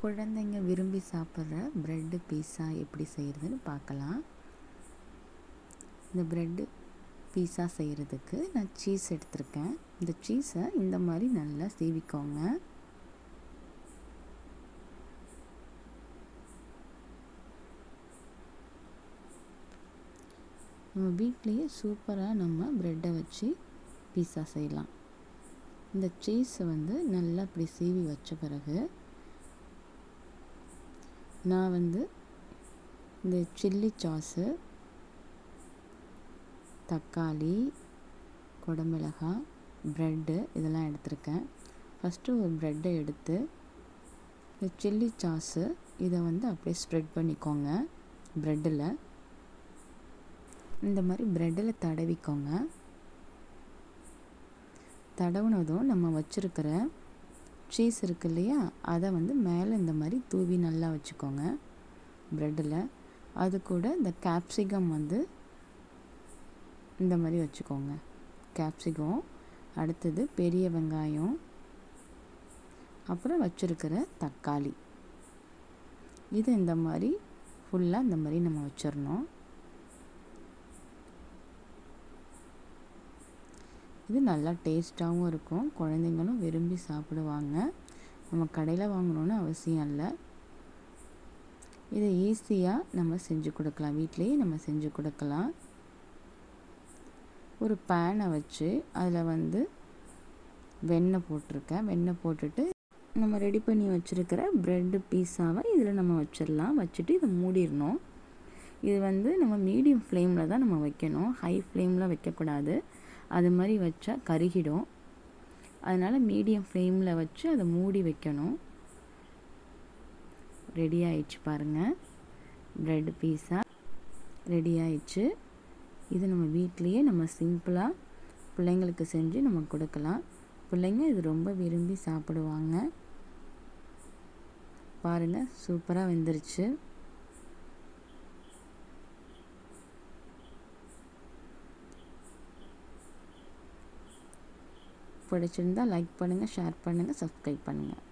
குழந்தைங்க விரும்பி சாப்பிட்ற ப்ரெட்டு பீஸா எப்படி செய்கிறதுன்னு பார்க்கலாம். இந்த ப்ரெட்டு பீஸா செய்கிறதுக்கு நான் சீஸ் எடுத்திருக்கேன். இந்த சீஸை இந்த மாதிரி நல்லா சீவிக்கோங்க. நம்ம வீட்லேயே சூப்பராக நம்ம ப்ரெட்டை வச்சு பீஸா செய்யலாம். இந்த சீஸை நல்லா இப்படி சீவி வச்ச பிறகு நான் இந்த சில்லி சாஸு, தக்காளி, குடமிளகாய், ப்ரெட்டு இதெல்லாம் எடுத்திருக்கேன். ஃபஸ்ட்டு ஒரு ப்ரெட்டை எடுத்து இந்த சில்லி சாஸு இதை அப்படியே ஸ்ப்ரெட் பண்ணிக்கோங்க. ப்ரெட்டில் இந்த மாதிரி ப்ரெட்டில் தடவிக்கோங்க. தடவுனதும் நம்ம வச்சுருக்கிற சீஸ் இருக்கு இல்லையா, அதை மேலே இந்த மாதிரி தூவி நல்லா வச்சுக்கோங்க ப்ரெட்டில். அது கூட இந்த கேப்சிகம் இந்த மாதிரி வச்சுக்கோங்க. கேப்சிகம், அடுத்தது பெரிய வெங்காயம், அப்புறம் வச்சுருக்கிற தக்காளி, இது இந்த மாதிரி ஃபுல்லாக இந்த மாதிரி நம்ம வச்சிடணும். இது நல்லா டேஸ்ட்டாகவும் இருக்கும், குழந்தைங்களும் விரும்பி சாப்பிடுவாங்க. நம்ம கடையில் வாங்கணுன்னு அவசியம் இல்லை. இதை ஈஸியாக நம்ம செஞ்சு கொடுக்கலாம், வீட்டிலையே நம்ம செஞ்சு கொடுக்கலாம். ஒரு பேனை வச்சு அதில் வெண்ணெய் போட்டிருக்கேன். வெண்ணெய் போட்டுட்டு நம்ம ரெடி பண்ணி வச்சுருக்கிற ப்ரெட்டு பீஸாவை இதில் நம்ம வச்சிடலாம். வச்சுட்டு இதை மூடிடணும். இது நம்ம மீடியம் ஃப்ளேமில் தான் நம்ம வைக்கணும், ஹை ஃப்ளேமில் வைக்கக்கூடாது. அது மாதிரி வச்சா கருகிடும். அதனால் மீடியம் ஃப்ளேமில் வச்சு அதை மூடி வைக்கணும். ரெடி ஆயிடுச்சு பாருங்கள், ப்ரெட் பீஸா ரெடி ஆயிடுச்சு. இது நம்ம வீட்லேயே நம்ம சிம்பிளாக பிள்ளைங்களுக்கு செஞ்சு நம்ம கொடுக்கலாம். பிள்ளைங்க இது ரொம்ப விரும்பி சாப்பிடுவாங்க. பாருங்கள், சூப்பராக வெந்துருச்சு. பிடிச்சிருந்தால் லைக் பண்ணுங்கள், ஷேர் பண்ணுங்கள், சப்ஸ்கிரைப் பண்ணுங்கள்.